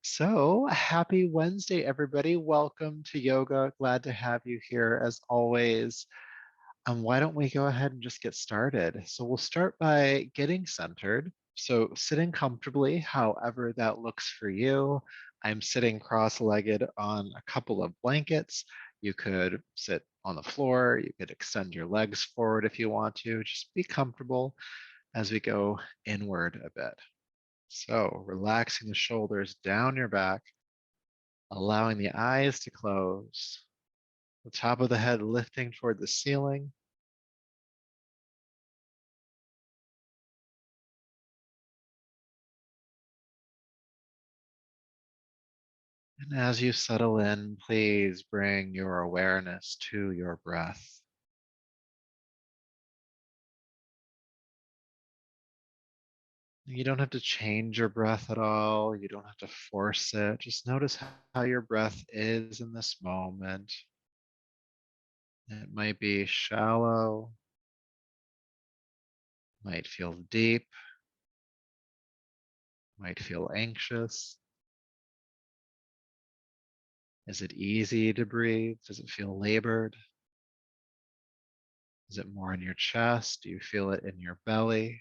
So, happy Wednesday, everybody. Welcome to yoga. Glad to have you here as always. Why don't we go ahead and just get started? So, we'll start by getting centered. So, sitting comfortably, however that looks for you. I'm sitting cross legged on a couple of blankets. You could sit on the floor. You could extend your legs forward if you want to. Just be comfortable as we go inward a bit. So, relaxing the shoulders down your back, allowing the eyes to close, the top of the head lifting toward the ceiling. And as you settle in, please bring your awareness to your breath. You don't have to change your breath at all. You don't have to force it. Just notice how your breath is in this moment. It might be shallow, might feel deep, might feel anxious. Is it easy to breathe? Does it feel labored? Is it more in your chest? Do you feel it in your belly?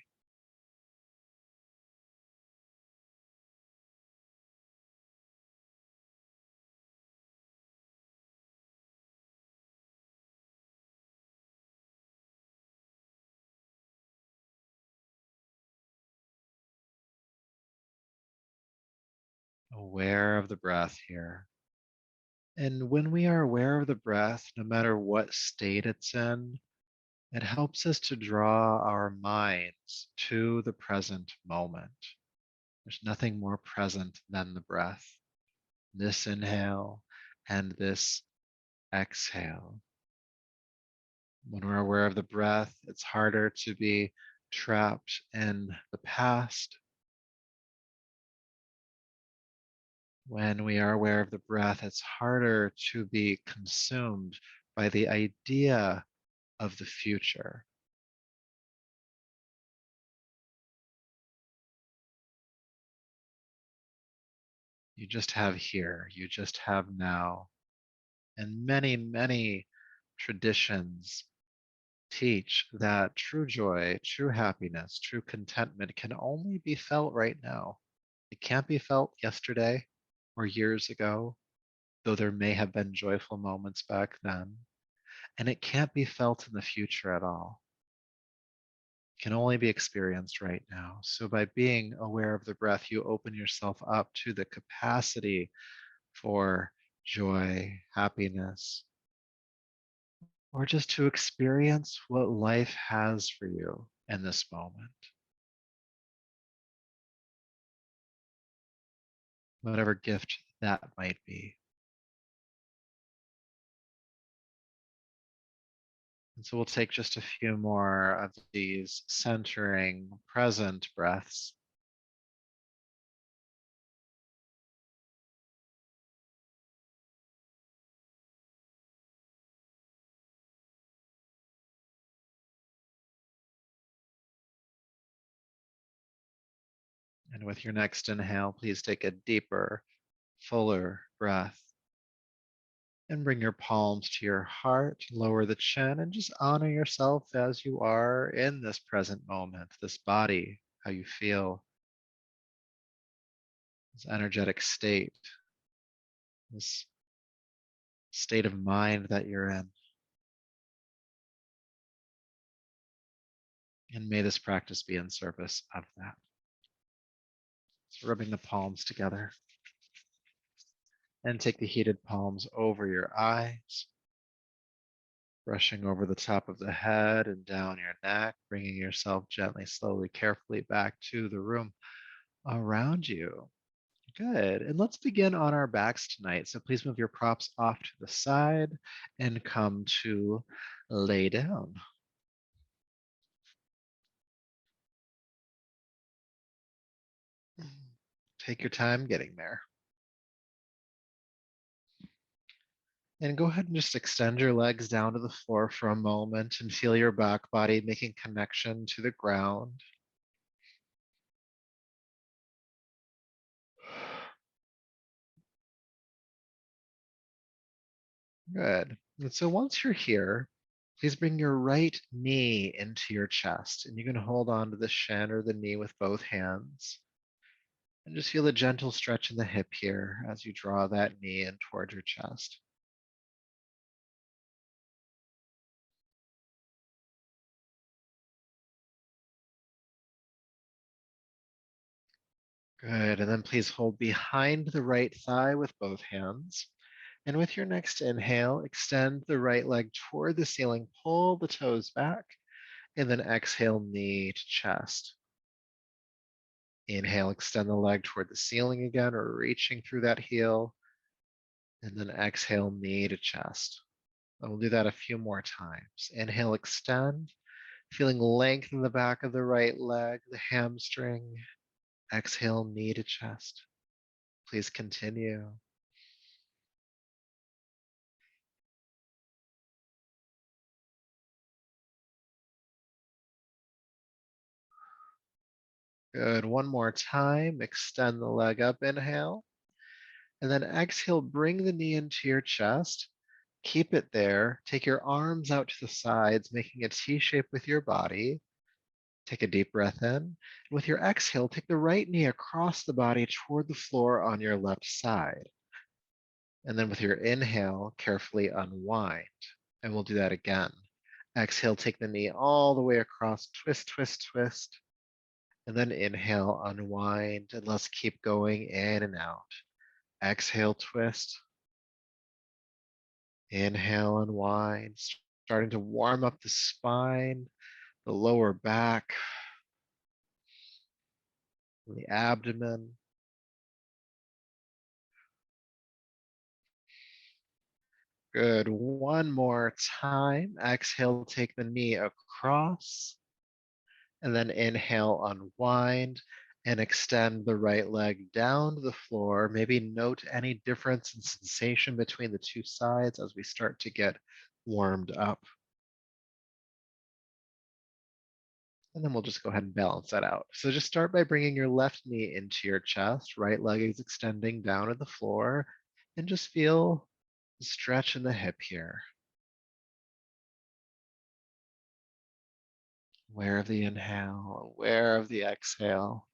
Aware of the breath here. And when we are aware of the breath, no matter what state it's in, it helps us to draw our minds to the present moment. There's nothing more present than the breath, this inhale and this exhale. When we're aware of the breath, it's harder to be trapped in the past. When we are aware of the breath, it's harder to be consumed by the idea of the future. You just have here, you just have now. And many, many traditions teach that true joy, true happiness, true contentment can only be felt right now. It can't be felt yesterday or years ago, though there may have been joyful moments back then. And it can't be felt in the future at all. It can only be experienced right now. So, by being aware of the breath, you open yourself up to the capacity for joy, happiness, or just to experience what life has for you in this moment, whatever gift that might be. And so we'll take just a few more of these centering present breaths. And with your next inhale, please take a deeper, fuller breath. And bring your palms to your heart, lower the chin, and just honor yourself as you are in this present moment, this body, how you feel, this energetic state, this state of mind that you're in. And may this practice be in service of that. So rubbing the palms together. And take the heated palms over your eyes, brushing over the top of the head and down your neck, bringing yourself gently, slowly, carefully back to the room around you. Good. And let's begin on our backs tonight. So please move your props off to the side and come to lay down. Take your time getting there. And go ahead and just extend your legs down to the floor for a moment and feel your back body making connection to the ground. Good. And so once you're here, please bring your right knee into your chest, and you can hold on to the shin or the knee with both hands. And just feel a gentle stretch in the hip here as you draw that knee in toward your chest. Good. And then please hold behind the right thigh with both hands. And with your next inhale, extend the right leg toward the ceiling, pull the toes back, and then exhale, knee to chest. Inhale, extend the leg toward the ceiling again, or reaching through that heel, and then exhale, knee to chest. And we'll do that a few more times. Inhale, extend, feeling length in the back of the right leg, the hamstring. Exhale, knee to chest. Please continue. Good. One more time. Extend the leg up. Inhale. And then exhale, bring the knee into your chest. Keep it there. Take your arms out to the sides, making a T shape with your body. Take a deep breath in. And with your exhale, take the right knee across the body toward the floor on your left side. And then with your inhale, carefully unwind. And we'll do that again. Exhale, take the knee all the way across, twist, twist, twist. And then inhale, unwind. And let's keep going in and out. Exhale, twist. Inhale, unwind. Starting to warm up the spine, the lower back, the abdomen. Good. One more time. Exhale, take the knee across. And then inhale, unwind and extend the right leg down to the floor. Maybe note any difference in sensation between the two sides as we start to get warmed up. And then we'll just go ahead and balance that out. So just start by bringing your left knee into your chest, right leg is extending down to the floor, and just feel the stretch in the hip here. Aware of the inhale, aware of the exhale.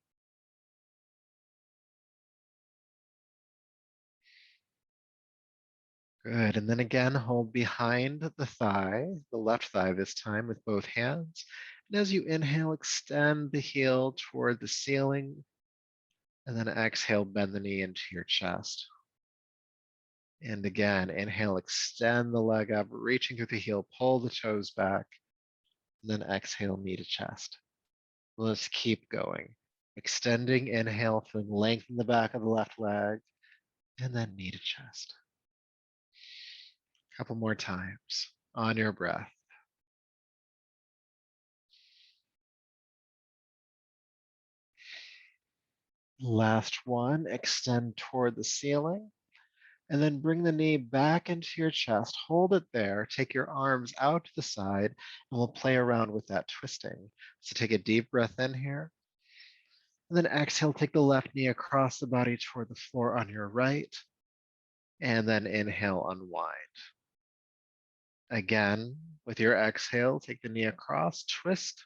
Good. And then again, hold behind the thigh, the left thigh this time with both hands. And as you inhale, extend the heel toward the ceiling. And then exhale, bend the knee into your chest. And again, inhale, extend the leg up, reaching through the heel, pull the toes back. And then exhale, knee to chest. Let's keep going. Extending, inhale, feeling length in the back of the left leg. And then knee to chest. A couple more times on your breath. Last one, extend toward the ceiling, and then bring the knee back into your chest. Hold it there. Take your arms out to the side, and we'll play around with that twisting. So take a deep breath in here, and then exhale, take the left knee across the body toward the floor on your right, and then inhale, unwind. Again, with your exhale, take the knee across, twist,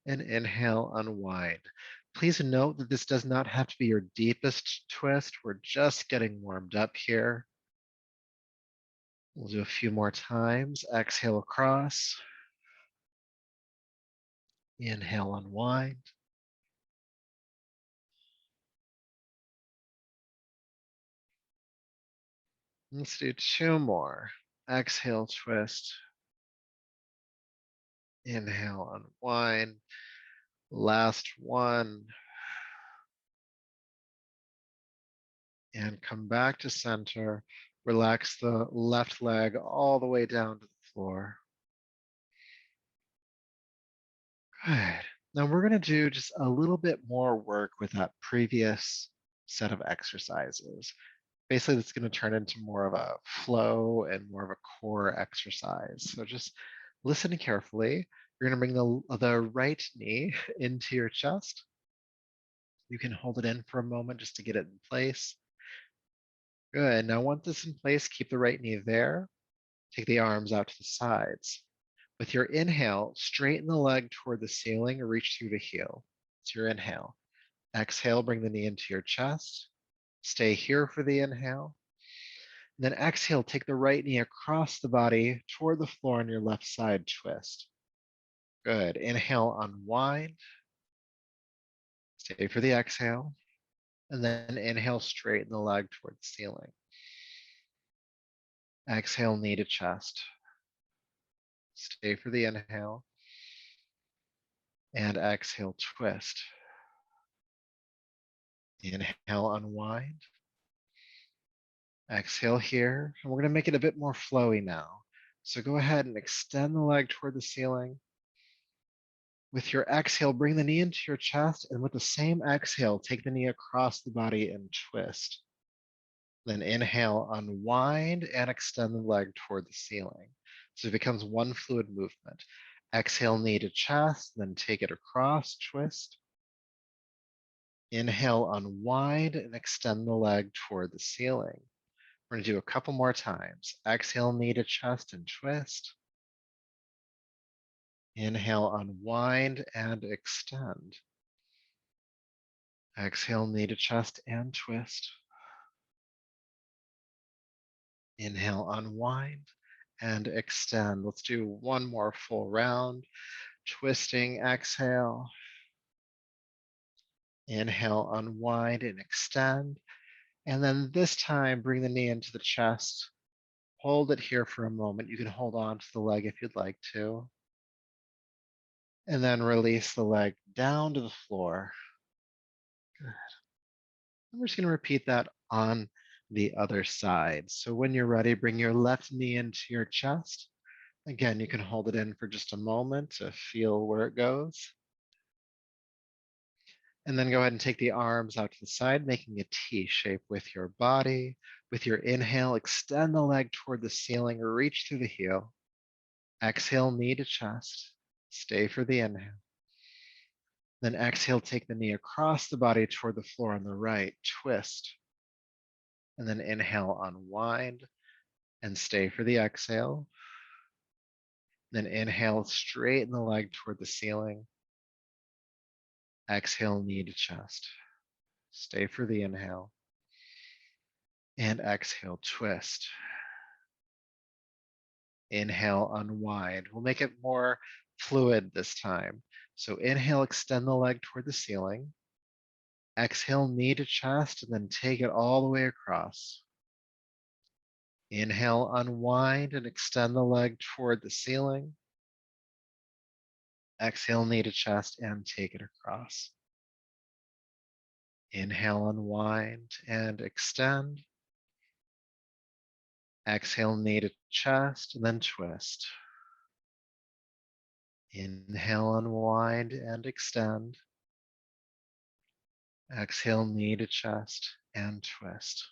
and inhale, unwind. Please note that this does not have to be your deepest twist. We're just getting warmed up here. We'll do a few more times. Exhale across. Inhale, unwind. Let's do two more. Exhale, twist. Inhale, unwind. Last one. And come back to center. Relax the left leg all the way down to the floor. Good. Now we're going to do just a little bit more work with that previous set of exercises. Basically, that's going to turn into more of a flow and more of a core exercise. So just listen carefully. You're going to bring the right knee into your chest. You can hold it in for a moment just to get it in place. Good. Now, once this in place, keep the right knee there. Take the arms out to the sides. With your inhale, straighten the leg toward the ceiling or reach through the heel. It's your inhale. Exhale, bring the knee into your chest. Stay here for the inhale. Then exhale, take the right knee across the body toward the floor on your left side, twist. Good. Inhale, unwind. Stay for the exhale. And then inhale, straighten the leg toward the ceiling. Exhale, knee to chest. Stay for the inhale. And exhale, twist. Inhale, unwind. Exhale here. And we're going to make it a bit more flowy now. So go ahead and extend the leg toward the ceiling. With your exhale, bring the knee into your chest. And with the same exhale, take the knee across the body and twist. Then inhale, unwind, and extend the leg toward the ceiling. So it becomes one fluid movement. Exhale, knee to chest, then take it across, twist. Inhale, unwind, and extend the leg toward the ceiling. We're going to do a couple more times. Exhale, knee to chest, and twist. Inhale, unwind, and extend. Exhale, knee to chest, and twist. Inhale, unwind, and extend. Let's do one more full round. Twisting, exhale. Inhale, unwind, and extend. And then this time, bring the knee into the chest. Hold it here for a moment. You can hold on to the leg if you'd like to. And then release the leg down to the floor. Good. And we're just going to repeat that on the other side. So when you're ready, bring your left knee into your chest. Again, you can hold it in for just a moment to feel where it goes. And then go ahead and take the arms out to the side, making a T shape with your body. With your inhale, extend the leg toward the ceiling, reach through the heel. Exhale, knee to chest. Stay for the inhale. Then exhale, take the knee across the body toward the floor on the right, twist. And then inhale, unwind, and stay for the exhale. Then inhale, straighten the leg toward the ceiling. Exhale, knee to chest. Stay for the inhale. And exhale, twist. Inhale, unwind. We'll make it more fluid this time. So inhale, extend the leg toward the ceiling. Exhale, knee to chest, and then take it all the way across. Inhale, unwind, and extend the leg toward the ceiling. Exhale, knee to chest, and take it across. Inhale, unwind, and extend. Exhale, knee to chest, and then twist. Inhale, unwind, and extend. Exhale, knee to chest, and twist.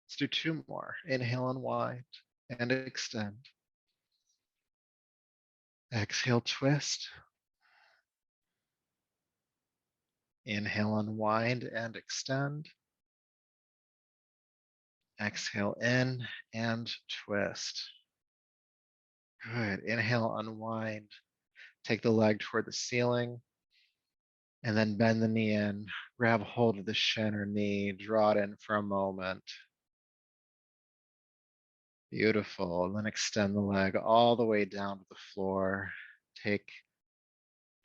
Let's do two more. Inhale, unwind, and extend. Exhale, twist. Inhale, unwind, and extend. Exhale in and twist. Good. Inhale, unwind. Take the leg toward the ceiling. And then bend the knee in. Grab hold of the shin or knee. Draw it in for a moment. Beautiful. And then extend the leg all the way down to the floor. Take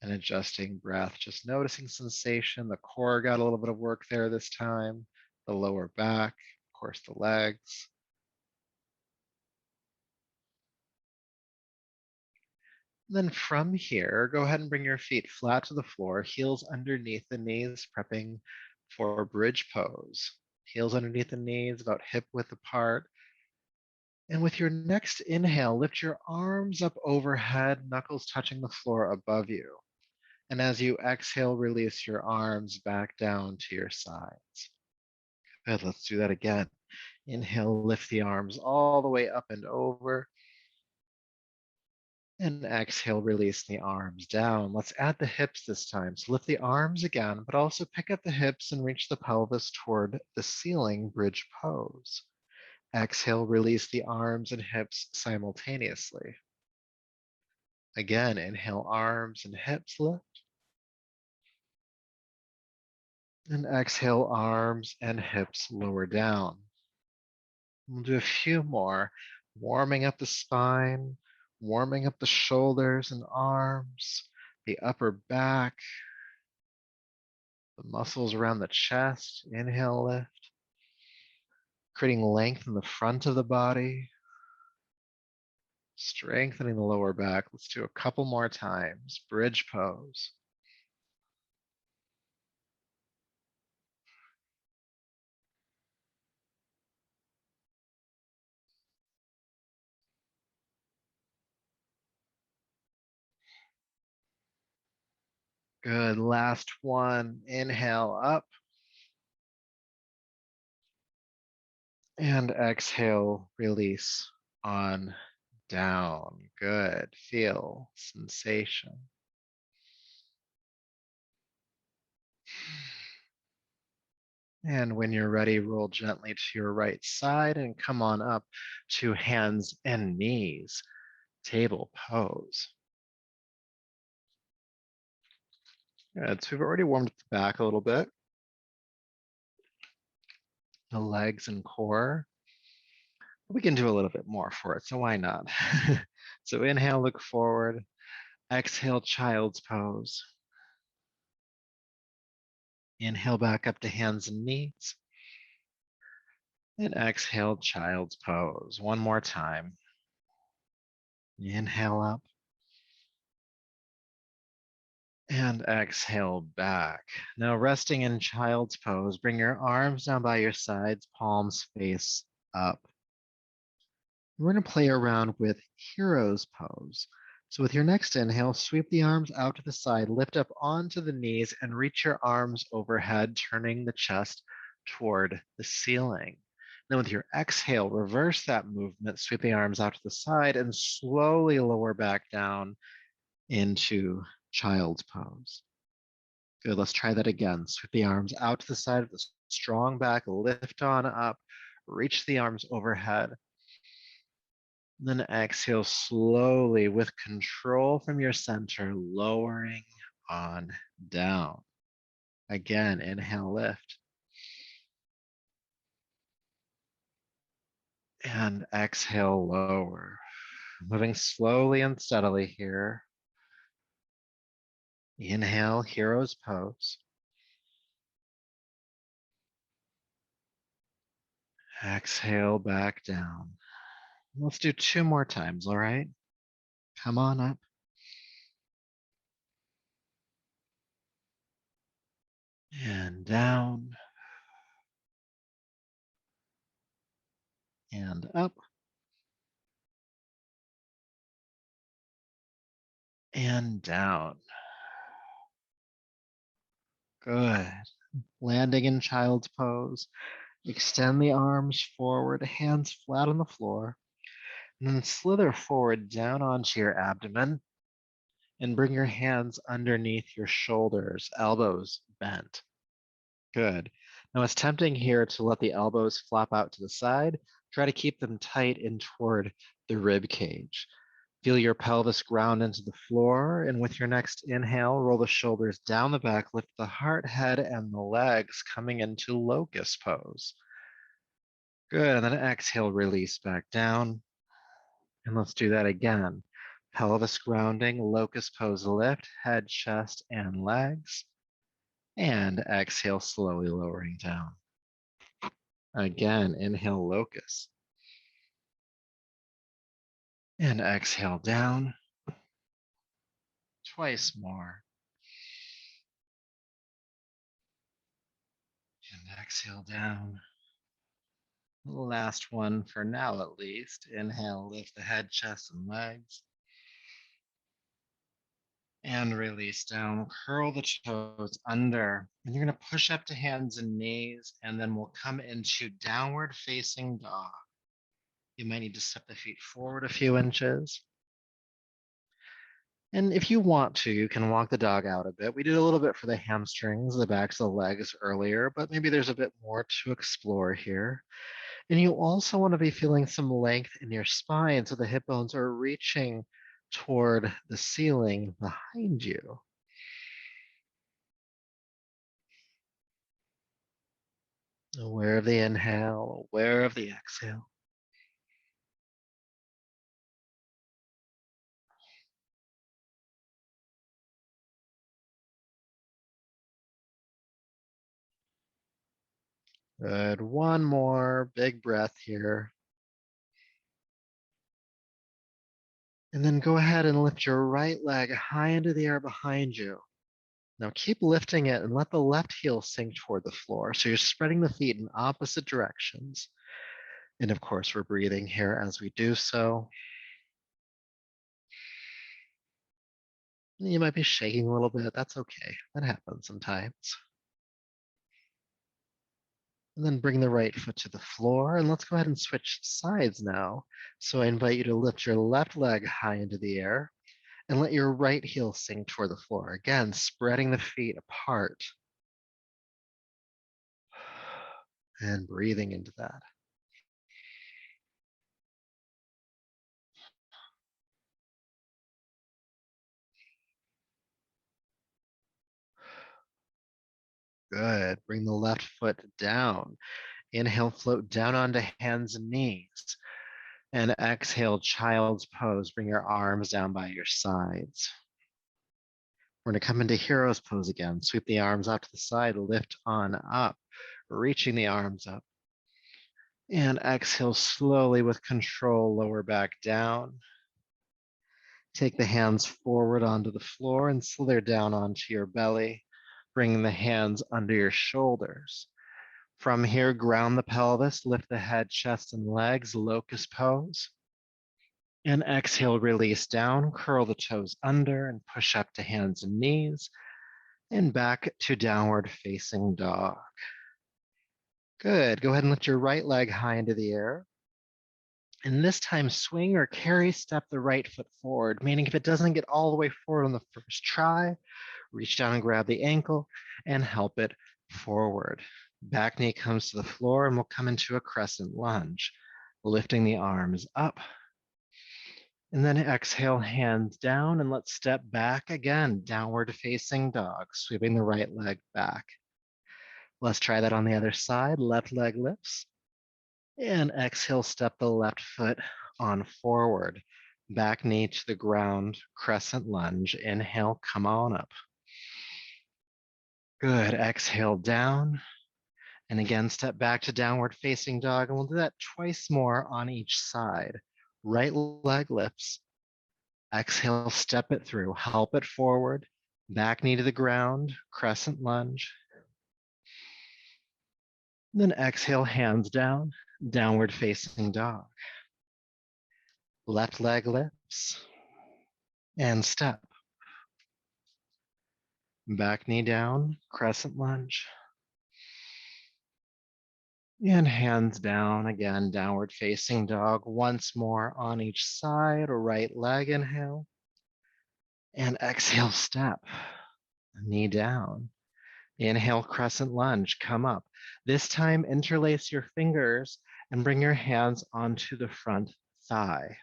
an adjusting breath. Just noticing sensation. The core got a little bit of work there this time. The lower back, of course, the legs. Then from here, go ahead and bring your feet flat to the floor, heels underneath the knees, prepping for bridge pose. Heels underneath the knees, about hip width apart. And with your next inhale, lift your arms up overhead, knuckles touching the floor above you. And as you exhale, release your arms back down to your sides. Good, let's do that again. Inhale, lift the arms all the way up and over. And exhale, release the arms down. Let's add the hips this time. So lift the arms again, but also pick up the hips and reach the pelvis toward the ceiling, bridge pose. Exhale, release the arms and hips simultaneously. Again, inhale, arms and hips lift. And exhale, arms and hips lower down. We'll do a few more, warming up the spine, warming up the shoulders and arms, the upper back, the muscles around the chest. Inhale, lift, creating length in the front of the body, strengthening the lower back. Let's do a couple more times. Bridge pose. Good. Last one. Inhale up and exhale, release on down. Good. Feel sensation. And when you're ready, roll gently to your right side and come on up to hands and knees, table pose. Good. So we've already warmed up the back a little bit, the legs and core. We can do a little bit more for it, so why not? So inhale, look forward. Exhale, child's pose. Inhale back up to hands and knees. And exhale, child's pose. One more time. Inhale up. And exhale back. Now resting in child's pose, bring your arms down by your sides, palms face up. We're going to play around with hero's pose. So with your next inhale, sweep the arms out to the side, lift up onto the knees and reach your arms overhead, turning the chest toward the ceiling. Then with your exhale, reverse that movement, sweep the arms out to the side and slowly lower back down into child's pose. Good, let's try that again. Sweep the arms out to the side of the strong back, lift on up, reach the arms overhead. Then exhale slowly with control from your center, lowering on down. Again, inhale, lift. And exhale, lower. Moving slowly and steadily here. Inhale, hero's pose. Exhale, back down. Let's do 2 more times, all right? Come on up. And down. And up. And down. Good. Landing in child's pose. Extend the arms forward, hands flat on the floor, and then slither forward down onto your abdomen and bring your hands underneath your shoulders, elbows bent. Good. Now it's tempting here to let the elbows flap out to the side. Try to keep them tight in toward the rib cage. Feel your pelvis ground into the floor, and with your next inhale, roll the shoulders down the back, lift the heart, head, and the legs, coming into locust pose. Good, and then exhale, release back down. And let's do that again. Pelvis grounding, locust pose, lift, head, chest, and legs. And exhale, slowly lowering down. Again, inhale, locust. And exhale down. Twice more. And exhale down. Last one for now, at least. Inhale, lift the head, chest, and legs. And release down. Curl the toes under. And you're going to push up to hands and knees, and then we'll come into downward facing dog. You might need to step the feet forward a few inches. And if you want to, you can walk the dog out a bit. We did a little bit for the hamstrings, the backs of the legs earlier, but maybe there's a bit more to explore here. And you also want to be feeling some length in your spine so the hip bones are reaching toward the ceiling behind you. Aware of the inhale, aware of the exhale. Good. One more big breath here. And then go ahead and lift your right leg high into the air behind you. Now keep lifting it and let the left heel sink toward the floor. So you're spreading the feet in opposite directions. And of course, we're breathing here as we do so. You might be shaking a little bit. That's okay. That happens sometimes. And then bring the right foot to the floor. And let's go ahead and switch sides now. So I invite you to lift your left leg high into the air and let your right heel sink toward the floor. Again, spreading the feet apart and breathing into that. Good. Bring the left foot down. Inhale, float down onto hands and knees. And exhale, child's pose. Bring your arms down by your sides. We're going to come into hero's pose again. Sweep the arms out to the side, lift on up, reaching the arms up. And exhale slowly with control, lower back down. Take the hands forward onto the floor and slither down onto your belly, bringing the hands under your shoulders. From here, ground the pelvis, lift the head, chest, and legs, locust pose. And exhale, release down, curl the toes under and push up to hands and knees and back to downward facing dog. Good. Go ahead and lift your right leg high into the air. And this time, swing or carry step the right foot forward, meaning if it doesn't get all the way forward on the first try, reach down and grab the ankle and help it forward. Back knee comes to the floor and we'll come into a crescent lunge, lifting the arms up. And then exhale, hands down, and let's step back again, downward facing dog, sweeping the right leg back. Let's try that on the other side. Left leg lifts. And exhale, step the left foot on forward. Back knee to the ground, crescent lunge. Inhale, come on up. Good. Exhale down. And again, step back to downward facing dog. And we'll do that twice more on each side. Right leg lifts. Exhale, step it through. Help it forward. Back knee to the ground, crescent lunge. Then exhale, hands down, downward facing dog. Left leg lifts and step. Back knee down, crescent lunge. And hands down again, downward facing dog. Once more on each side, right leg inhale. And exhale, step. Knee down. Inhale, crescent lunge, come up. This time, interlace your fingers and bring your hands onto the front thigh.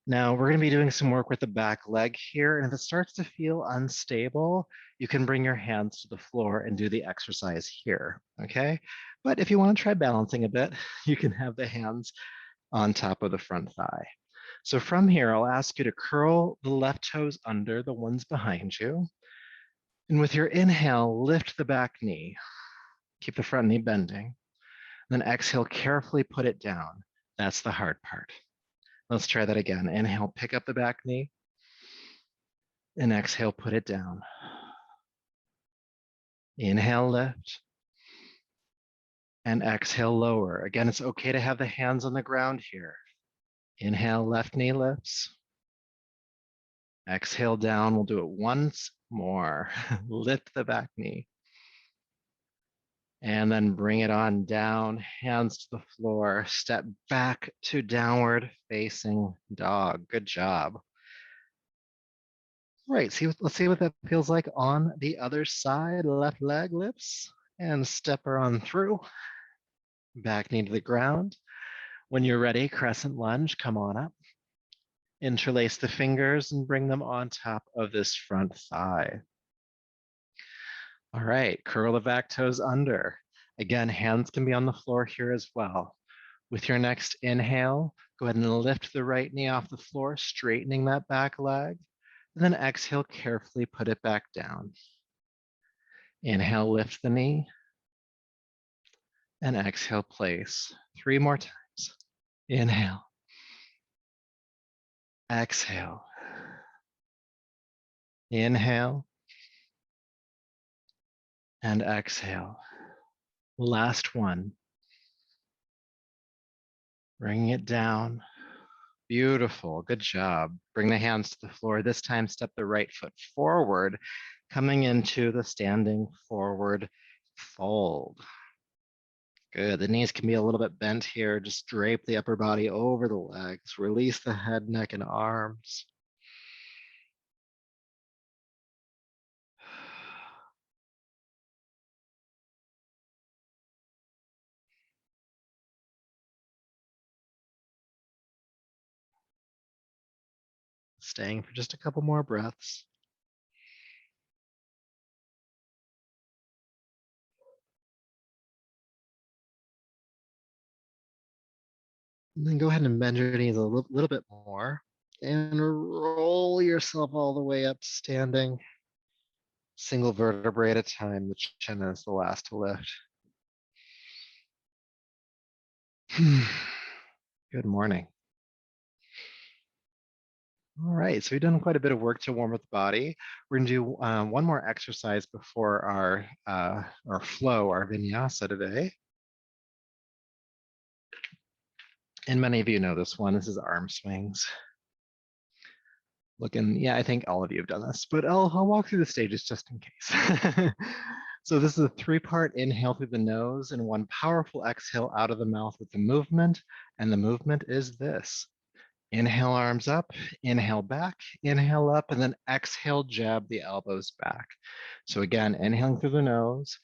Now, we're going to be doing some work with the back leg here, and if it starts to feel unstable, you can bring your hands to the floor and do the exercise here, okay? But if you want to try balancing a bit, you can have the hands on top of the front thigh. So from here, I'll ask you to curl the left toes under, the ones behind you. And with your inhale, lift the back knee. Keep the front knee bending. Then exhale, carefully put it down. That's the hard part. Let's try that again. Inhale, pick up the back knee. And exhale, put it down. Inhale, lift. And exhale, lower. Again, it's okay to have the hands on the ground here. Inhale, left knee lifts. Exhale down. We'll do it once more. Lift the back knee. And then bring it on down, hands to the floor, step back to downward facing dog. Good job. Right, let's see what that feels like on the other side. Left leg lifts and step her on through. Back knee to the ground. When you're ready, crescent lunge, come on up. Interlace the fingers and bring them on top of this front thigh. All right, curl the back toes under. Again, hands can be on the floor here as well. With your next inhale, go ahead and lift the right knee off the floor, straightening that back leg. And then exhale, carefully put it back down. Inhale, lift the knee. And exhale, place. 3 more times. Inhale. Exhale. Inhale. And exhale. Last one. Bringing it down. Beautiful. Good job. Bring the hands to the floor. This time, step the right foot forward, coming into the standing forward fold. Good. The knees can be a little bit bent here. Just drape the upper body over the legs. Release the head, neck, and arms. Staying for just a couple more breaths. And then go ahead and bend your knees a little bit more and roll yourself all the way up standing. Single vertebrae at a time. The chin is the last to lift. Good morning. All right, so we've done quite a bit of work to warm up the body. We're going to do one more exercise before our flow, our vinyasa today. And many of you know this one. This is arm swings. Yeah, I think all of you have done this, but I'll walk through the stages just in case. So this is a 3-part inhale through the nose and 1 powerful exhale out of the mouth with the movement. And the movement is this. Inhale, arms up, inhale back, inhale up, and then exhale, jab the elbows back. So again, inhaling through the nose,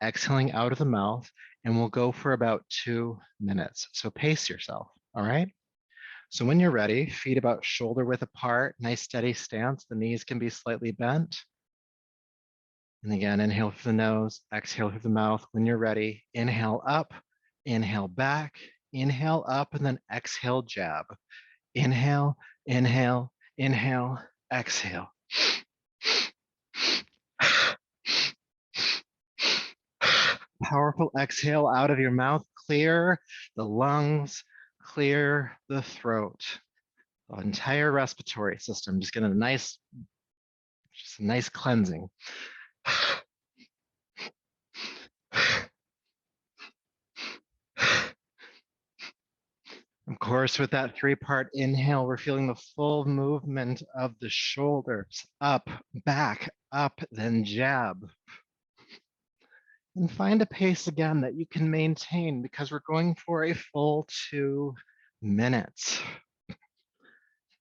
exhaling out of the mouth, and we'll go for about 2 minutes. So pace yourself, all right? So when you're ready, feet about shoulder width apart, nice steady stance. The knees can be slightly bent. And again, inhale through the nose, exhale through the mouth. When you're ready, inhale up, inhale back, inhale up, and then exhale, jab. Inhale, inhale, inhale, exhale. Powerful exhale out of your mouth. Clear the lungs, clear the throat. The entire respiratory system. Just get a nice cleansing. Of course, with that 3-part inhale, we're feeling the full movement of the shoulders, up, back, up, then jab. And find a pace again that you can maintain because we're going for a full 2 minutes.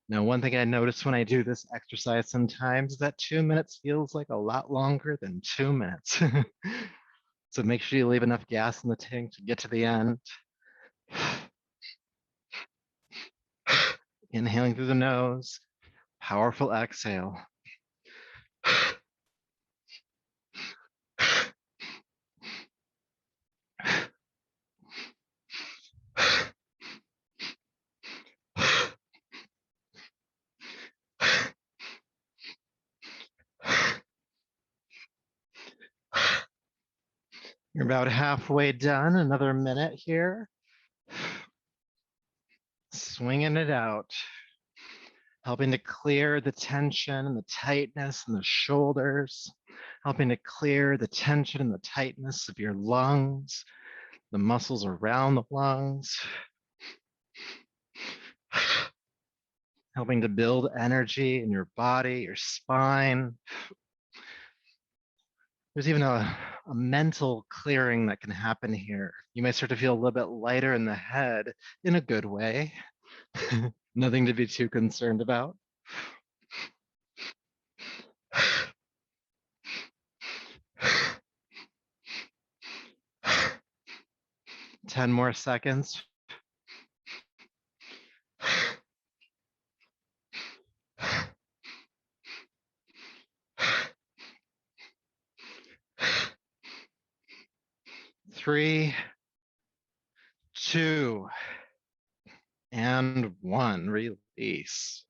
Now, one thing I notice when I do this exercise sometimes is that 2 minutes feels like a lot longer than 2 minutes. So make sure you leave enough gas in the tank to get to the end. Inhaling through the nose, powerful exhale. You're about halfway done, another minute here. Swinging it out, helping to clear the tension and the tightness in the shoulders, helping to clear the tension and the tightness of your lungs, the muscles around the lungs, helping to build energy in your body, your spine. There's even a mental clearing that can happen here. You might start to feel a little bit lighter in the head in a good way. Nothing to be too concerned about. 10 more seconds. 3, 2, and 1. Release.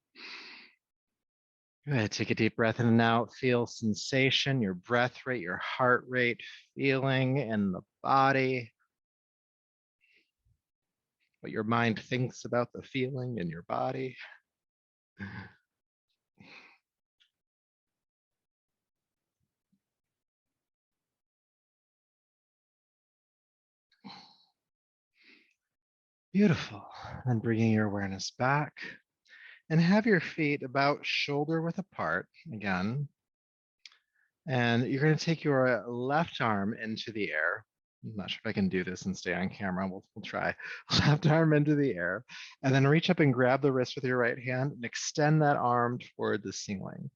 Good. Take a deep breath in and out. Feel sensation, your breath rate, your heart rate, feeling in the body, what your mind thinks about the feeling in your body. Beautiful. And bringing your awareness back and have your feet about shoulder width apart again. And you're going to take your left arm into the air. I'm not sure if I can do this and stay on camera. We'll try. Left arm into the air, and then reach up and grab the wrist with your right hand and extend that arm toward the ceiling,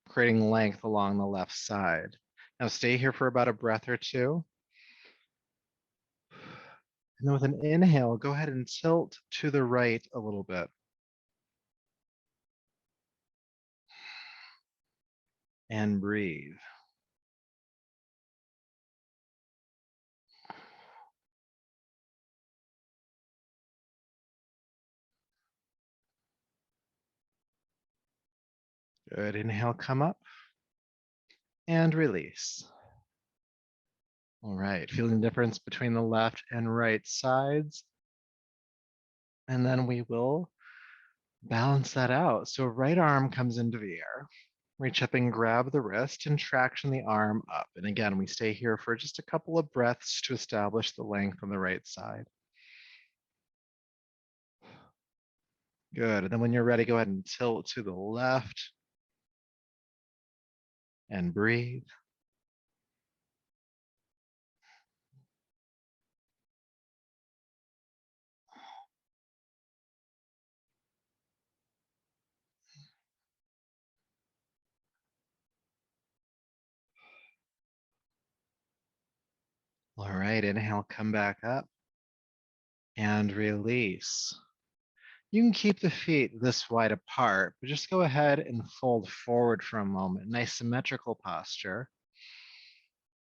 creating length along the left side. Now stay here for about a breath or two. And then with an inhale, go ahead and tilt to the right a little bit. And breathe. Good. Inhale, come up and release. All right. Feeling the difference between the left and right sides. And then we will balance that out. So right arm comes into the air. Reach up and grab the wrist and traction the arm up. And again, we stay here for just a couple of breaths to establish the length on the right side. Good. And then when you're ready, go ahead and tilt to the left and breathe. All right, inhale, come back up and release. You can keep the feet this wide apart, but just go ahead and fold forward for a moment. Nice symmetrical posture.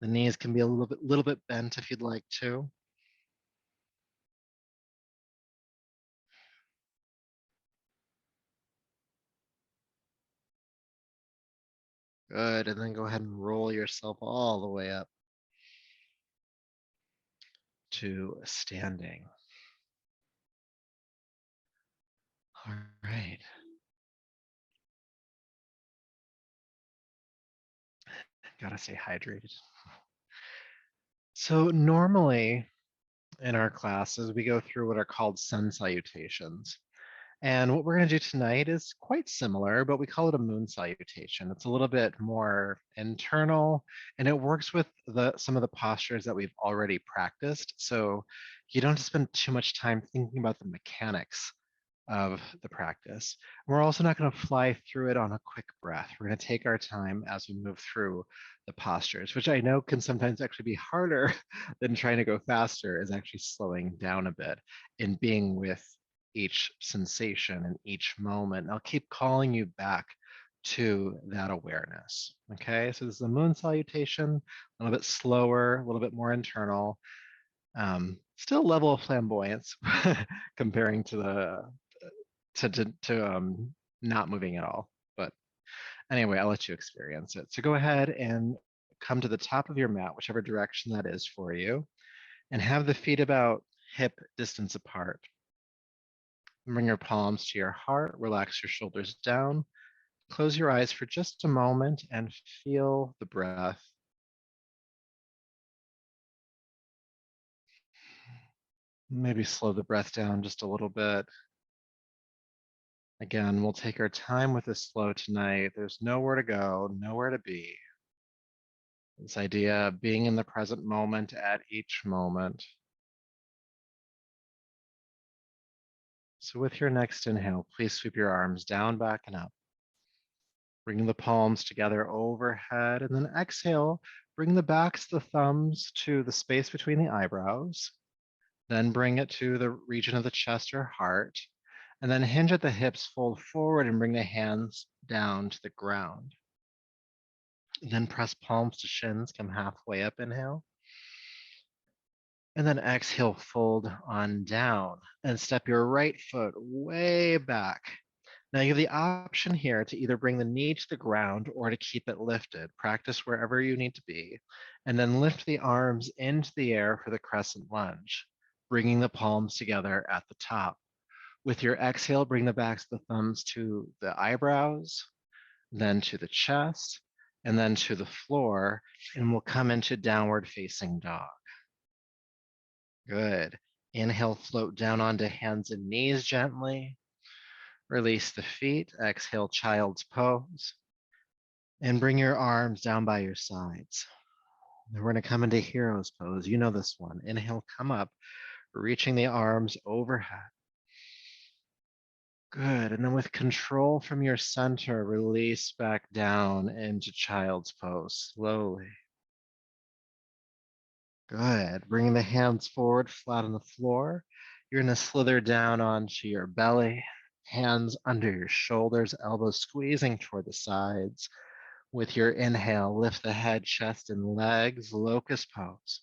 The knees can be a little bit bent if you'd like to. Good, and then go ahead and roll yourself all the way up to standing. All right. Gotta stay hydrated. So normally in our classes, we go through what are called sun salutations. And what we're going to do tonight is quite similar, but we call it a moon salutation. It's a little bit more internal, and it works with some of the postures that we've already practiced. So you don't have to spend too much time thinking about the mechanics of the practice. We're also not going to fly through it on a quick breath. We're going to take our time as we move through the postures, which I know can sometimes actually be harder than trying to go faster, is actually slowing down a bit and being with each sensation and each moment. And I'll keep calling you back to that awareness. Okay, so this is a moon salutation, a little bit slower, a little bit more internal. Still level of flamboyance comparing to the not moving at all. But anyway, I'll let you experience it. So go ahead and come to the top of your mat, whichever direction that is for you, and have the feet about hip distance apart. Bring your palms to your heart, relax your shoulders down, close your eyes for just a moment and feel the breath. Maybe slow the breath down just a little bit. Again, we'll take our time with this flow tonight. There's nowhere to go, nowhere to be. This idea of being in the present moment at each moment. So with your next inhale, please sweep your arms down, back, and up. Bring the palms together overhead, and then exhale. Bring the backs of the thumbs to the space between the eyebrows. Then bring it to the region of the chest or heart. And then hinge at the hips, fold forward, and bring the hands down to the ground. Then press palms to shins, come halfway up, inhale. And then exhale, fold on down and step your right foot way back. Now you have the option here to either bring the knee to the ground or to keep it lifted. Practice wherever you need to be. And then lift the arms into the air for the crescent lunge, bringing the palms together at the top. With your exhale, bring the backs of the thumbs to the eyebrows, then to the chest, and then to the floor, and we'll come into downward facing dog. Good. Inhale, float down onto hands and knees gently. Release the feet. Exhale, child's pose. And bring your arms down by your sides. And we're going to come into hero's pose. You know this one. Inhale, come up, reaching the arms overhead. Good. And then with control from your center, release back down into child's pose slowly. Good. Bringing the hands forward, flat on the floor. You're going to slither down onto your belly, hands under your shoulders, elbows squeezing toward the sides. With your inhale, lift the head, chest, and legs, locust pose.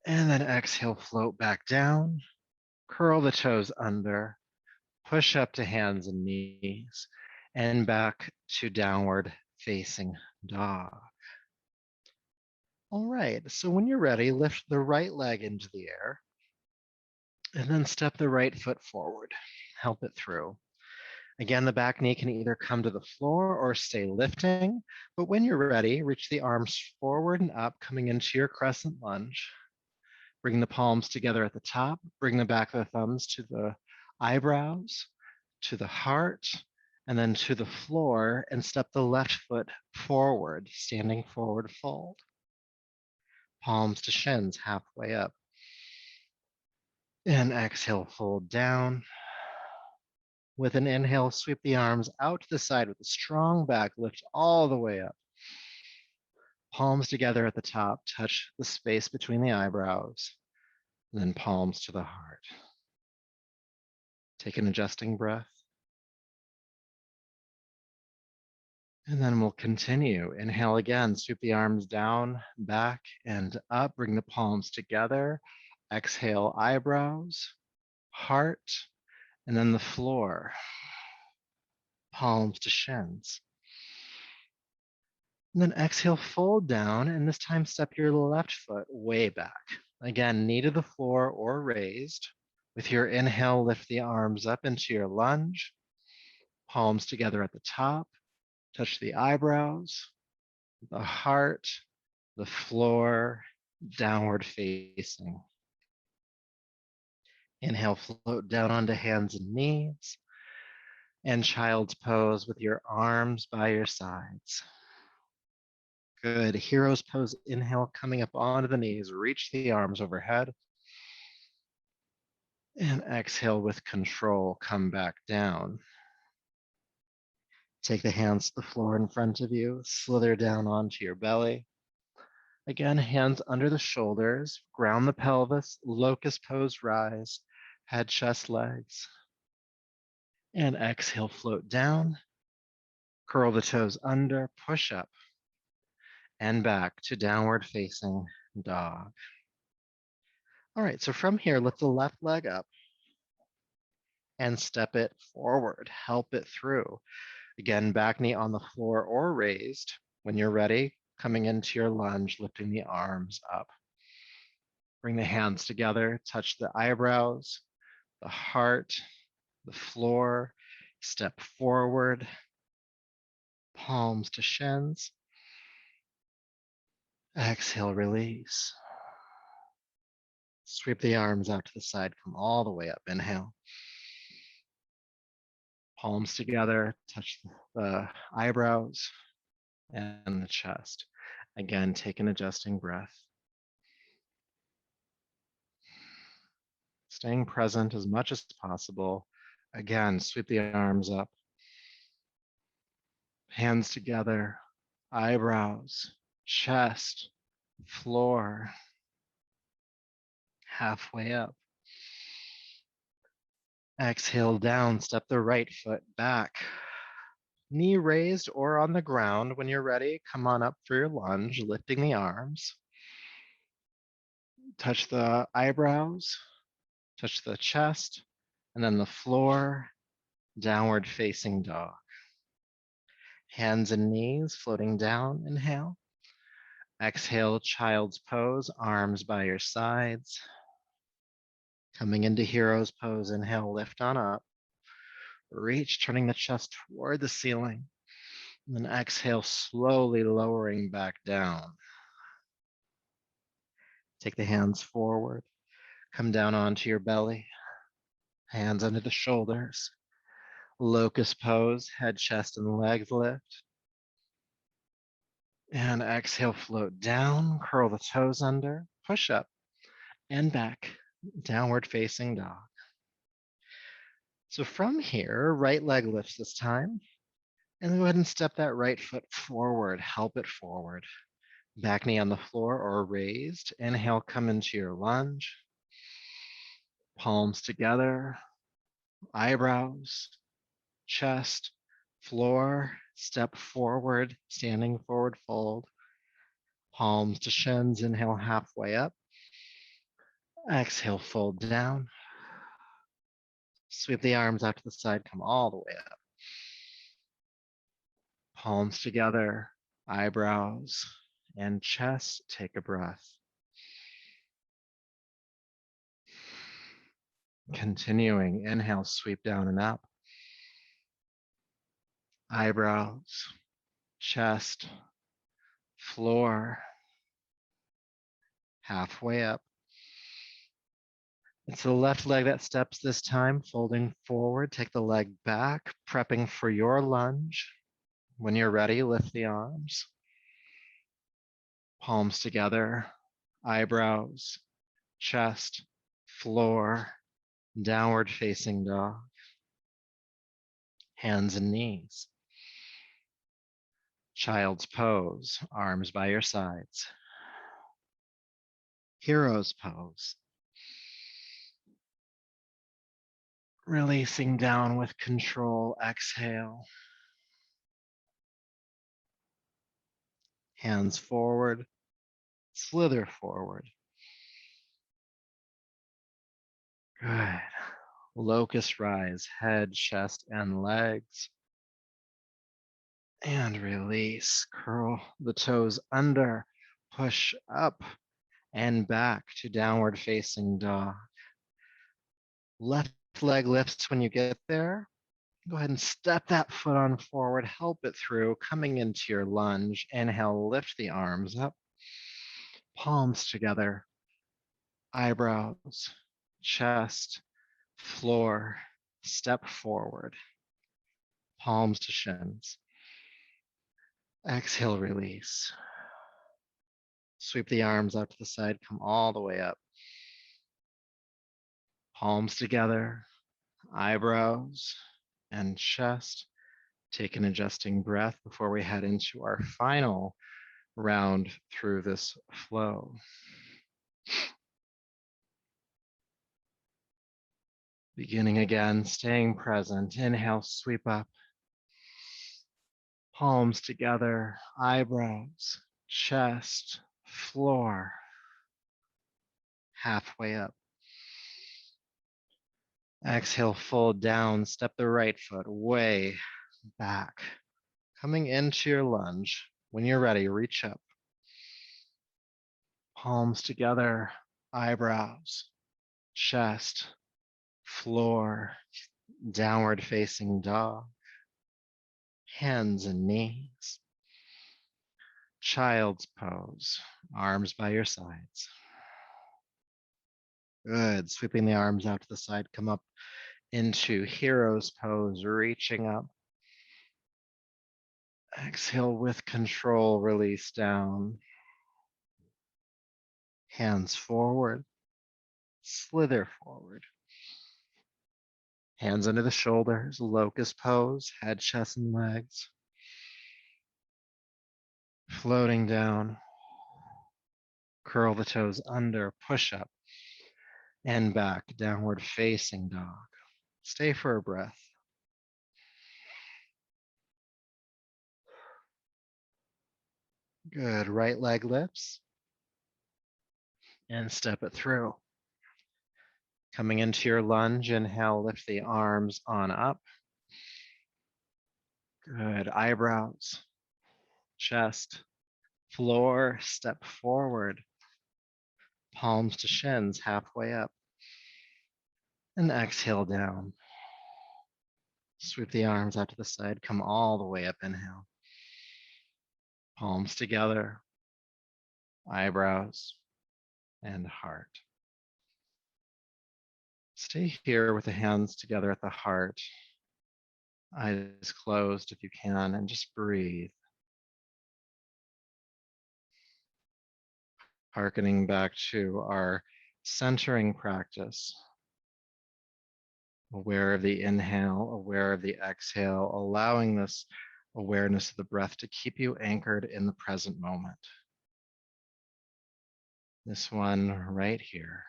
And then exhale, float back down, curl the toes under, push up to hands and knees, and back to downward facing dog. All right, so when you're ready, lift the right leg into the air, and then step the right foot forward. Help it through. Again, the back knee can either come to the floor or stay lifting, but when you're ready, reach the arms forward and up, coming into your crescent lunge. Bring the palms together at the top, bring the back of the thumbs to the eyebrows, to the heart, and then to the floor, and step the left foot forward, standing forward fold. Palms to shins, halfway up. And exhale, fold down. With an inhale, sweep the arms out to the side with a strong back, lift all the way up. Palms together at the top, touch the space between the eyebrows, and then palms to the heart. Take an adjusting breath. And then we'll continue. Inhale again, sweep the arms down, back, and up. Bring the palms together. Exhale, eyebrows, heart, and then the floor. Palms to shins. And then exhale, fold down, and this time step your left foot way back. Again, knee to the floor or raised. With your inhale, lift the arms up into your lunge. Palms together at the top. Touch the eyebrows, the heart, the floor, downward facing. Inhale, float down onto hands and knees. And child's pose with your arms by your sides. Good. Hero's pose. Inhale, coming up onto the knees. Reach the arms overhead. And exhale with control. Come back down. Take the hands to the floor in front of you. Slither down onto your belly. Again, hands under the shoulders. Ground the pelvis. Locust pose, rise. Head, chest, legs. And exhale, float down. Curl the toes under. Push up. And back to downward facing dog. All right, so from here, lift the left leg up and step it forward. Help it through. Again, back knee on the floor or raised. When you're ready, coming into your lunge, lifting the arms up. Bring the hands together, touch the eyebrows, the heart, the floor. Step forward, palms to shins. Exhale, release. Sweep the arms out to the side, come all the way up. Inhale. Palms together, touch the eyebrows and the chest. Again, take an adjusting breath. Staying present as much as possible. Again, sweep the arms up. Hands together, eyebrows, chest, floor, halfway up. Exhale down, step the right foot back. Knee raised or on the ground. When you're ready, come on up for your lunge, lifting the arms. Touch the eyebrows, touch the chest, and then the floor, downward facing dog. Hands and knees floating down, inhale. Exhale, child's pose, arms by your sides. Coming into hero's pose, inhale, lift on up. Reach, turning the chest toward the ceiling. And then exhale, slowly lowering back down. Take the hands forward. Come down onto your belly. Hands under the shoulders. Locust pose, head, chest, and legs lift. And exhale, float down, curl the toes under, push up and back, downward facing dog. So from here, right leg lifts this time. And go ahead and step that right foot forward, help it forward. Back knee on the floor or raised. Inhale, come into your lunge. Palms together, eyebrows, chest, floor, step forward, standing forward fold. Palms to shins, inhale halfway up. Exhale, fold down. Sweep the arms out to the side, come all the way up. Palms together, eyebrows and chest, take a breath. Continuing, inhale, sweep down and up. Eyebrows, chest, floor, halfway up. It's the left leg that steps this time, folding forward. Take the leg back, prepping for your lunge. When you're ready, lift the arms. Palms together, eyebrows, chest, floor, downward facing dog. Hands and knees. Child's pose, arms by your sides. Hero's pose. Releasing down with control, exhale. Hands forward, slither forward. Good. Locust rise, head, chest, and legs. And release. Curl the toes under, push up and back to downward facing dog. Left leg lifts when you get there. Go ahead and step that foot on forward, help it through, coming into your lunge. Inhale, lift the arms up, palms together, eyebrows, chest, floor, step forward, palms to shins. Exhale, release. Sweep the arms out to the side, come all the way up. Palms together, eyebrows and chest. Take an adjusting breath before we head into our final round through this flow. Beginning again, staying present. Inhale, sweep up. Palms together, eyebrows, chest, floor, halfway up. Exhale, fold down, step the right foot way back. Coming into your lunge. When you're ready, reach up. Palms together, eyebrows, chest, floor, downward facing dog, hands and knees. Child's pose, arms by your sides. Good, sweeping the arms out to the side, come up into hero's pose, reaching up. Exhale with control, release down. Hands forward, slither forward. Hands under the shoulders, locust pose, head, chest, and legs. Floating down. Curl the toes under, push up and back, downward facing dog. Stay for a breath. Good. Right leg lifts and step it through. Coming into your lunge, inhale, lift the arms on up. Good. Eyebrows, chest, floor, step forward. Palms to shins, halfway up. And exhale down. Sweep the arms out to the side, come all the way up, inhale. Palms together, eyebrows, and heart. Stay here with the hands together at the heart, eyes closed if you can, and just breathe. Hearkening back to our centering practice. Aware of the inhale, aware of the exhale, allowing this awareness of the breath to keep you anchored in the present moment. This one right here.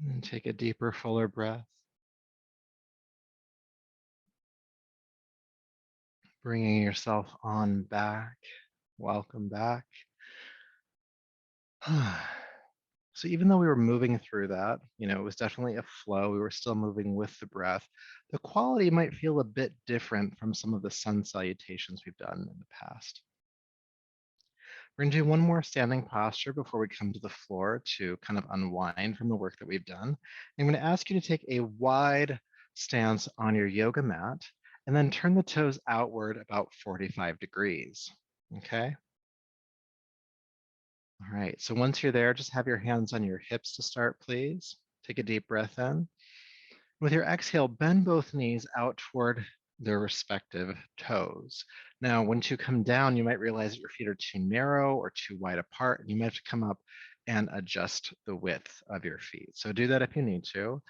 And take a deeper, fuller breath. Bringing yourself on back. Welcome back. So even though we were moving through that, it was definitely a flow. We were still moving with the breath. The quality might feel a bit different from some of the sun salutations we've done in the past. We're going to do one more standing posture before we come to the floor to kind of unwind from the work that we've done. I'm going to ask you to take a wide stance on your yoga mat and then turn the toes outward about 45 degrees. Okay? All right, so once you're there, just have your hands on your hips to start, please. Take a deep breath in. With your exhale, bend both knees out toward their respective toes. Now, once you come down, you might realize that your feet are too narrow or too wide apart, and you might have to come up and adjust the width of your feet. So do that if you need to,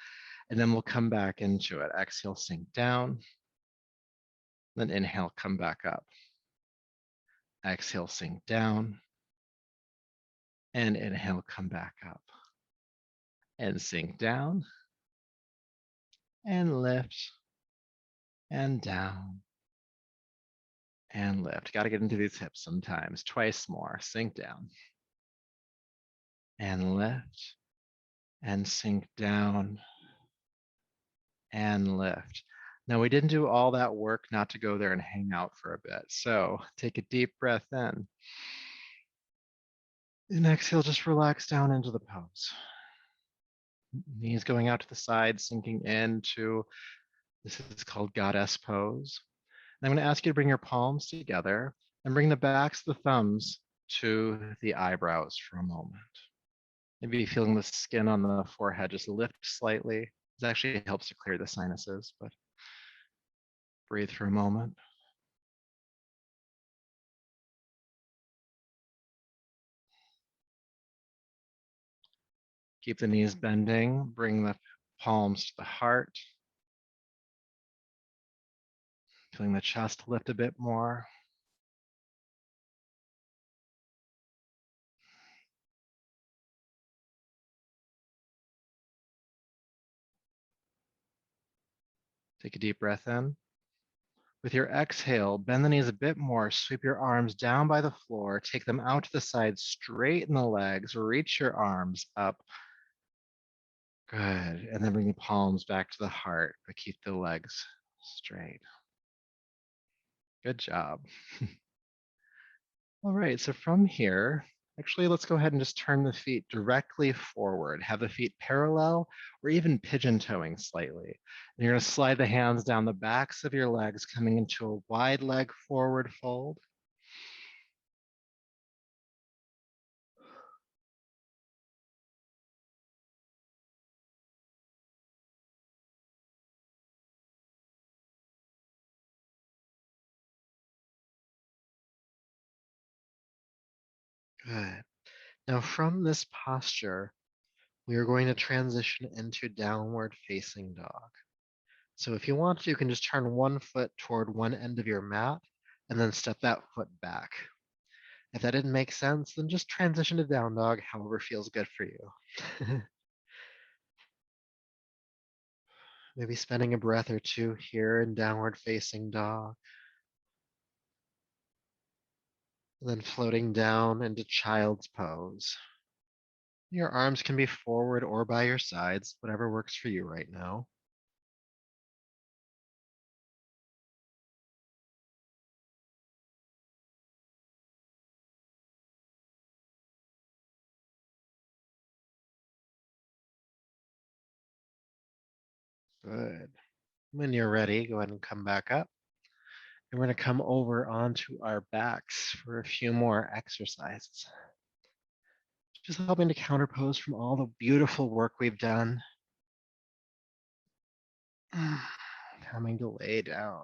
and then we'll come back into it. Exhale, sink down, then inhale, come back up. Exhale, sink down, and inhale, come back up. And sink down, and lift, and down, and lift. Got to get into these hips sometimes. Twice more. Sink down, and lift, and sink down, and lift. Now, we didn't do all that work not to go there and hang out for a bit. So take a deep breath in. And exhale, just relax down into the pose. Knees going out to the side, sinking into, this is called goddess pose. And I'm going to ask you to bring your palms together and bring the backs of the thumbs to the eyebrows for a moment. Maybe feeling the skin on the forehead just lift slightly. It actually helps to clear the sinuses, but breathe for a moment. Keep the knees bending, bring the palms to the heart. Feeling the chest lift a bit more. Take a deep breath in. With your exhale, bend the knees a bit more, sweep your arms down by the floor, take them out to the side, straighten the legs, reach your arms up. Good, and then bring the palms back to the heart, but keep the legs straight. Good job. All right, so from here, actually, let's go ahead and just turn the feet directly forward. Have the feet parallel or even pigeon toeing slightly. And you're gonna slide the hands down the backs of your legs, coming into a wide leg forward fold. Good. Now, from this posture, we are going to transition into downward facing dog. So if you want to, you can just turn one foot toward one end of your mat and then step that foot back. If that didn't make sense, then just transition to down dog, however feels good for you. Maybe spending a breath or two here in downward facing dog, and then floating down into child's pose. Your arms can be forward or by your sides, whatever works for you right now. Good. When you're ready, go ahead and come back up. And we're going to come over onto our backs for a few more exercises. Just helping to counterpose from all the beautiful work we've done. Coming to lay down.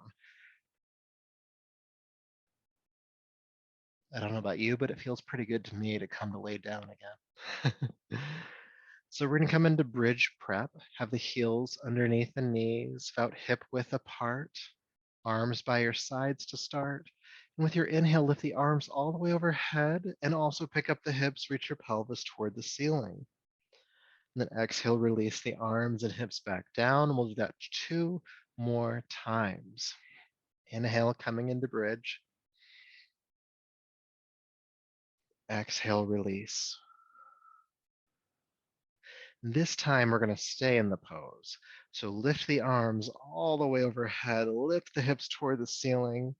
I don't know about you, but it feels pretty good to me to come to lay down again. So we're going to come into bridge prep, have the heels underneath the knees, about hip width apart, arms by your sides to start. And with your inhale, lift the arms all the way overhead and also pick up the hips, reach your pelvis toward the ceiling. And then exhale, release the arms and hips back down. And we'll do that 2 more times. Inhale, coming into bridge. Exhale, release. This time we're going to stay in the pose. So lift the arms all the way overhead, lift the hips toward the ceiling,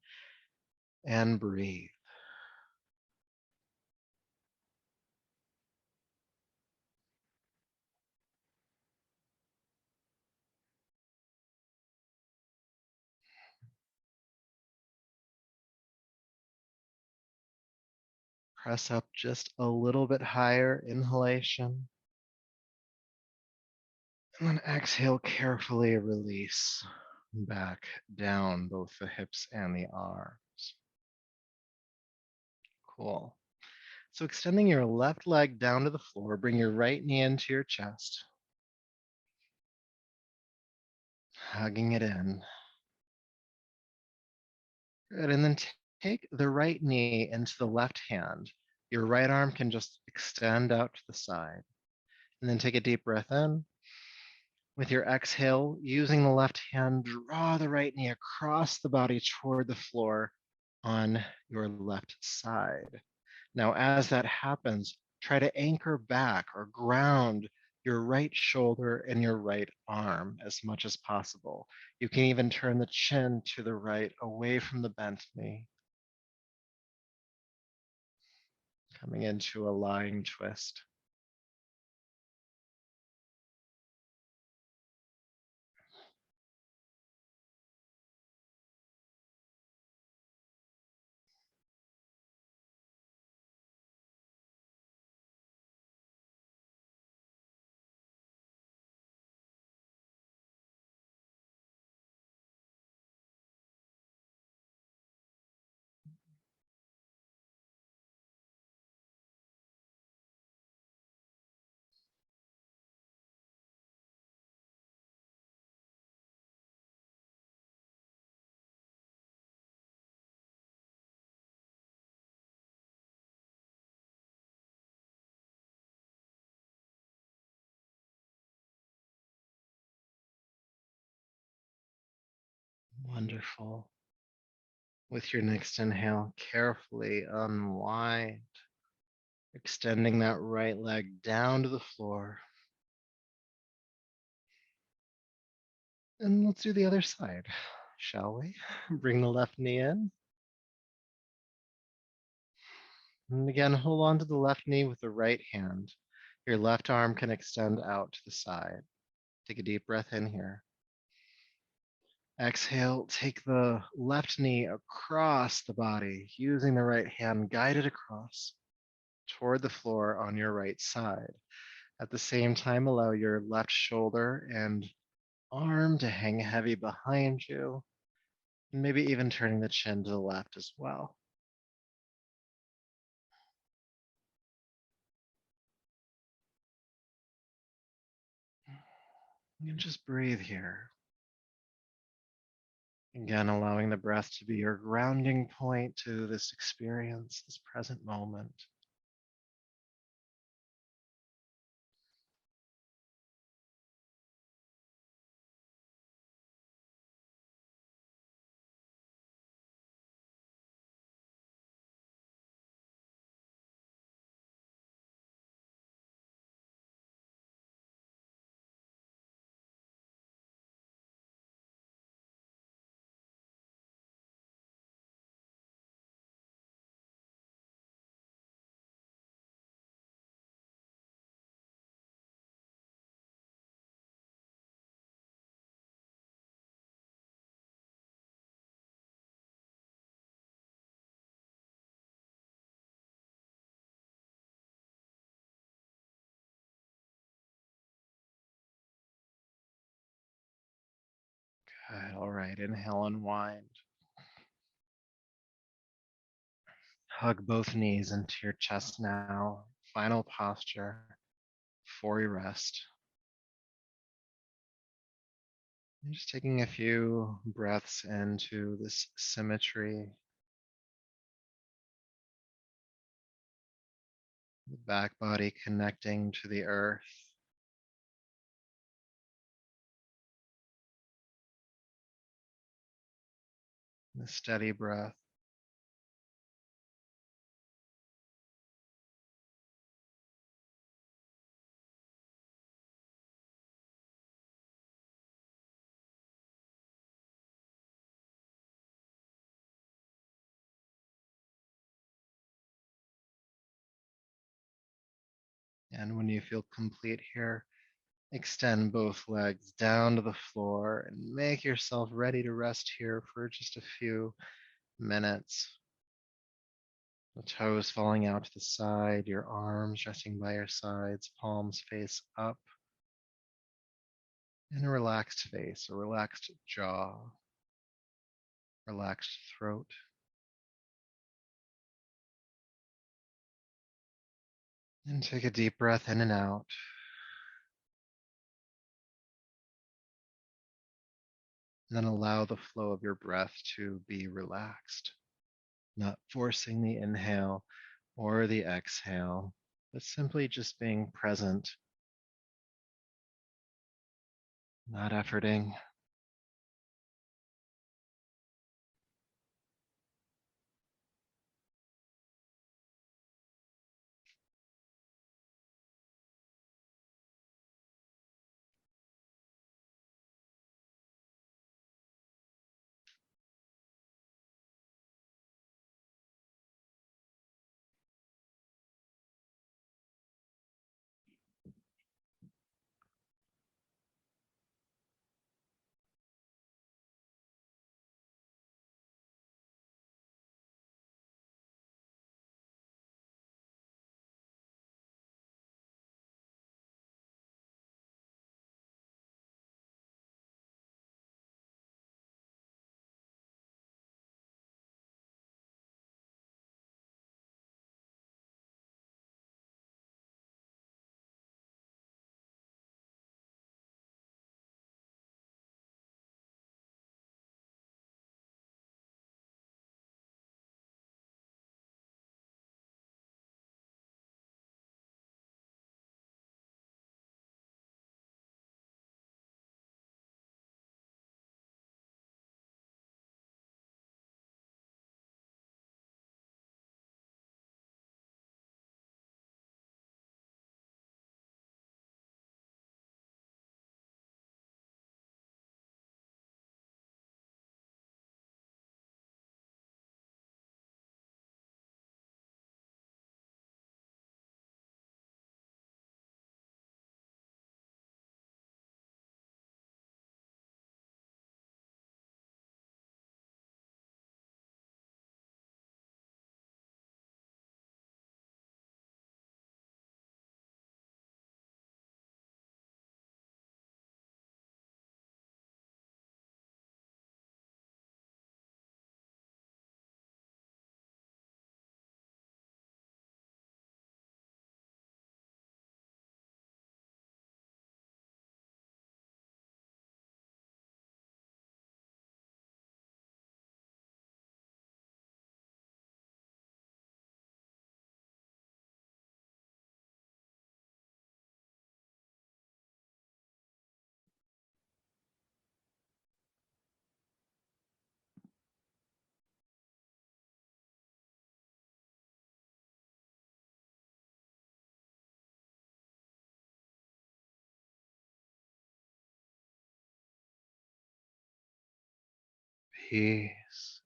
and breathe. Press up just a little bit higher, inhalation. And then exhale, carefully release back down both the hips and the arms. Cool. So extending your left leg down to the floor, bring your right knee into your chest, hugging it in. Good, and then take the right knee into the left hand. Your right arm can just extend out to the side. And then take a deep breath in. With your exhale, using the left hand, draw the right knee across the body toward the floor on your left side. Now, as that happens, try to anchor back or ground your right shoulder and your right arm as much as possible. You can even turn the chin to the right, away from the bent knee. Coming into a lying twist. Wonderful. With your next inhale, carefully unwind, extending that right leg down to the floor. And let's do the other side, shall we? Bring the left knee in. And again, hold on to the left knee with the right hand. Your left arm can extend out to the side. Take a deep breath in here. Exhale, take the left knee across the body, using the right hand, guide it across toward the floor on your right side. At the same time, allow your left shoulder and arm to hang heavy behind you, and maybe even turning the chin to the left as well. And just breathe here. Again, allowing the breath to be your grounding point to this experience, this present moment. Good. All right. Inhale, unwind. Hug both knees into your chest now. Final posture before you rest. And just taking a few breaths into this symmetry, the back body connecting to the earth, the steady breath. And when you feel complete here, extend both legs down to the floor and make yourself ready to rest here for just a few minutes. The toes falling out to the side, your arms resting by your sides, palms face up, and a relaxed face, a relaxed jaw, relaxed throat. And take a deep breath in and out. And then allow the flow of your breath to be relaxed, not forcing the inhale or the exhale, but simply just being present, not efforting. peace,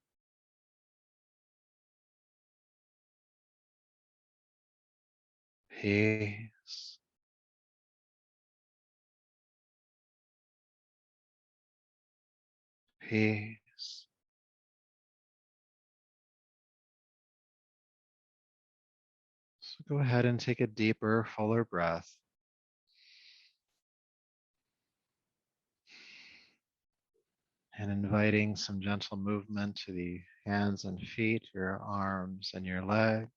peace, peace. So go ahead and take a deeper, fuller breath. And inviting some gentle movement to the hands and feet, your arms and your legs.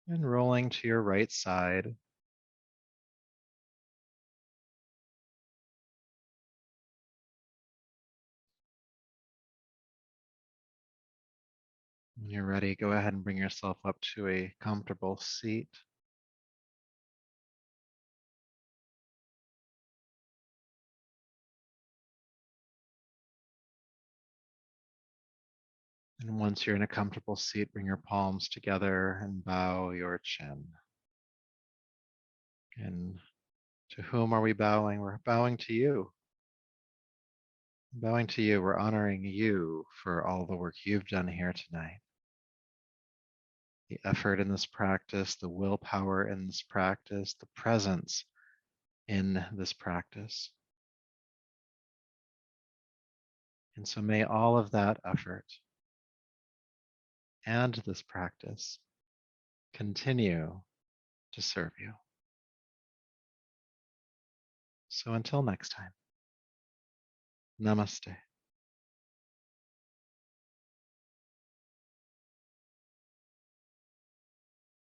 And rolling to your right side. When you're ready, go ahead and bring yourself up to a comfortable seat. And once you're in a comfortable seat, bring your palms together and bow your chin. And to whom are we bowing? We're bowing to you. Bowing to you. We're honoring you for all the work you've done here tonight. The effort in this practice, the willpower in this practice, the presence in this practice. And so may all of that effort and this practice continue to serve you. So until next time, namaste.